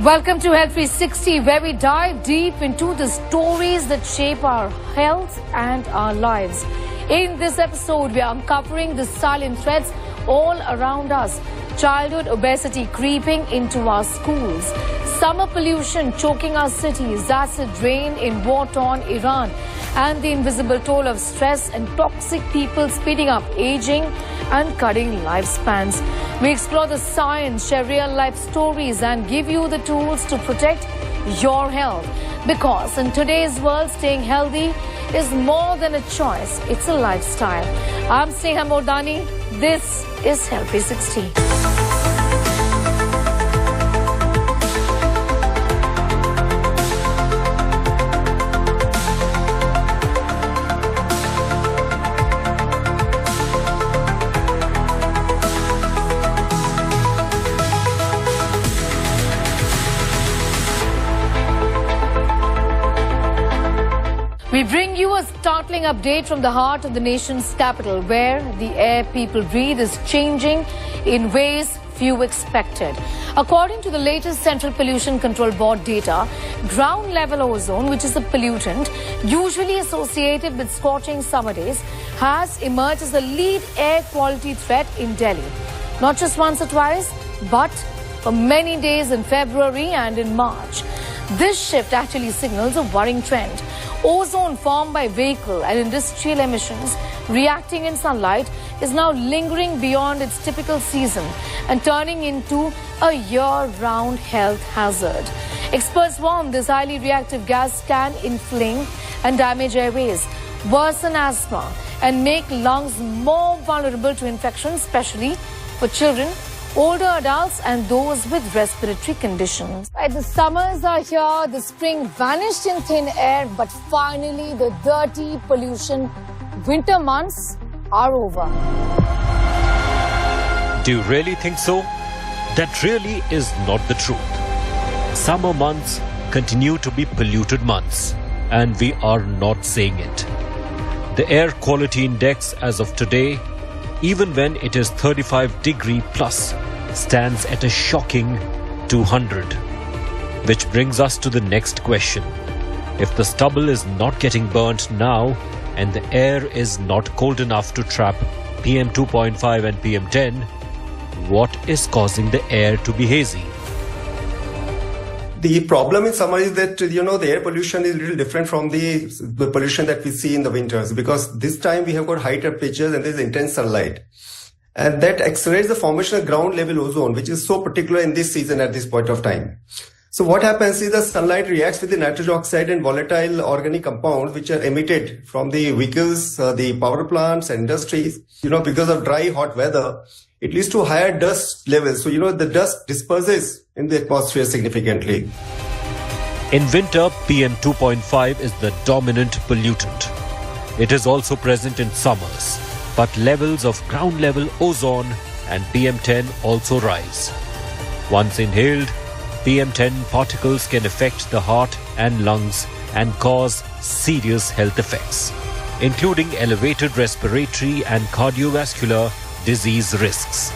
Welcome to Health 360, where we dive deep into the stories that shape our health and our lives. In this episode, we are uncovering the silent threats all around us. Childhood obesity creeping into our schools. Summer pollution choking our cities. Acid rain in war-torn Iran. And the invisible toll of stress and toxic people speeding up aging and cutting lifespans. We explore the science, share real-life stories and give you the tools to protect your health. Because in today's world, staying healthy is more than a choice, it's a lifestyle. I'm Sneha Mordani. This is Health 360. We bring you a startling update from the heart of the nation's capital, where the air people breathe is changing in ways few expected. According to the latest Central Pollution Control Board data, ground level ozone, which is a pollutant usually associated with scorching summer days, has emerged as the lead air quality threat in Delhi. Not just once or twice, but for many days in February and in March. This shift actually signals a worrying trend. Ozone formed by vehicle and industrial emissions reacting in sunlight is now lingering beyond its typical season and turning into a year-round health hazard. Experts warn this highly reactive gas can inflame and damage airways, worsen asthma, and make lungs more vulnerable to infection, especially for children, older adults and those with respiratory conditions. The summers are here, the spring vanished in thin air, but finally the dirty pollution winter months are over. Do you really think so? That really is not the truth. Summer months continue to be polluted months, and we are not saying it. The air quality index as of today, even when it is 35° plus, stands at a shocking 200. Which brings us to the next question. If the stubble is not getting burnt now and the air is not cold enough to trap PM 2.5 and PM 10, what is causing the air to be hazy? The problem in summer is that, the air pollution is a little different from the pollution that we see in the winters, because this time we have got high temperatures and there is intense sunlight. And that accelerates the formation of ground level ozone, which is so particular in this season at this point of time. So what happens is the sunlight reacts with the nitrogen oxide and volatile organic compounds which are emitted from the vehicles, the power plants and industries. Because of dry, hot weather, it leads to higher dust levels. So, the dust disperses in the atmosphere significantly. In winter, PM 2.5 is the dominant pollutant. It is also present in summers, but levels of ground level ozone and PM 10 also rise. Once inhaled, PM 10 particles can affect the heart and lungs and cause serious health effects, including elevated respiratory and cardiovascular disease risks.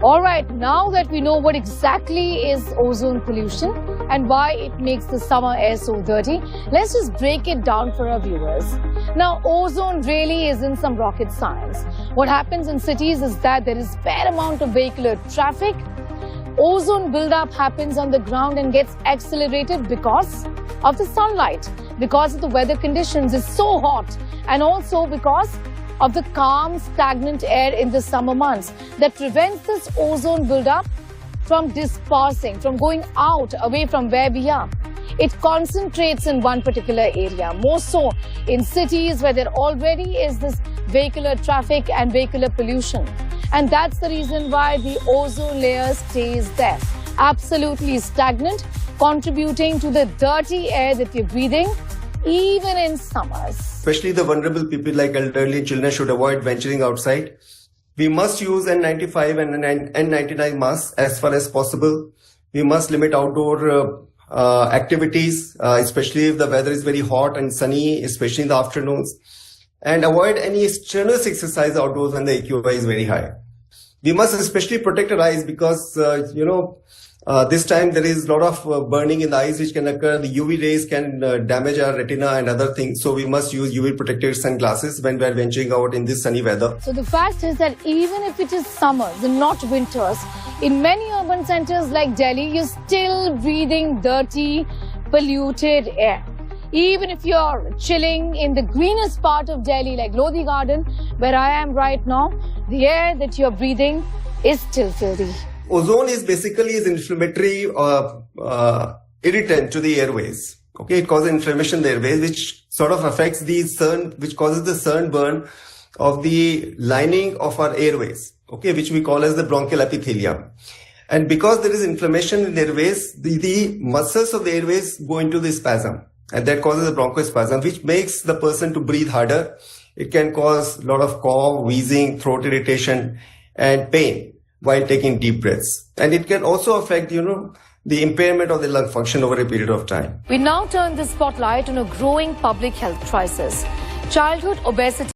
Alright, now that we know what exactly is ozone pollution and why it makes the summer air so dirty, let's just break it down for our viewers. Now, ozone really isn't some rocket science. What happens in cities is that there is fair amount of vehicular traffic. Ozone buildup happens on the ground and gets accelerated because of the sunlight, because of the weather conditions is so hot, and also because of the calm, stagnant air in the summer months that prevents this ozone buildup from dispersing, from going out away from where we are. It concentrates in one particular area, more so in cities where there already is this vehicular traffic and vehicular pollution. And that's the reason why the ozone layer stays there, absolutely stagnant, contributing to the dirty air that we're breathing, even in summers. Especially the vulnerable people like elderly children should avoid venturing outside. We must use N95 and N99 masks as far as possible. We must limit outdoor activities, especially if the weather is very hot and sunny, especially in the afternoons. And avoid any strenuous exercise outdoors when the AQI is very high. We must especially protect our eyes because, This time there is a lot of burning in the eyes which can occur. The UV rays can damage our retina and other things. So we must use UV protected sunglasses when we are venturing out in this sunny weather. So the fact is that even if it is summers and not winters, in many urban centers like Delhi, you're still breathing dirty, polluted air. Even if you're chilling in the greenest part of Delhi like Lodi Garden, where I am right now, the air that you're breathing is still filthy. Ozone is basically an inflammatory irritant to the airways. Okay, it causes inflammation in the airways, which sort of affects the which causes the sunburn of the lining of our airways. Okay, which we call as the bronchial epithelium. And because there is inflammation in the airways, the muscles of the airways go into the spasm, and that causes a bronchospasm, which makes the person to breathe harder. It can cause a lot of cough, wheezing, throat irritation, and pain while taking deep breaths. And it can also affect, the impairment of the lung function over a period of time. We now turn the spotlight on a growing public health crisis. Childhood obesity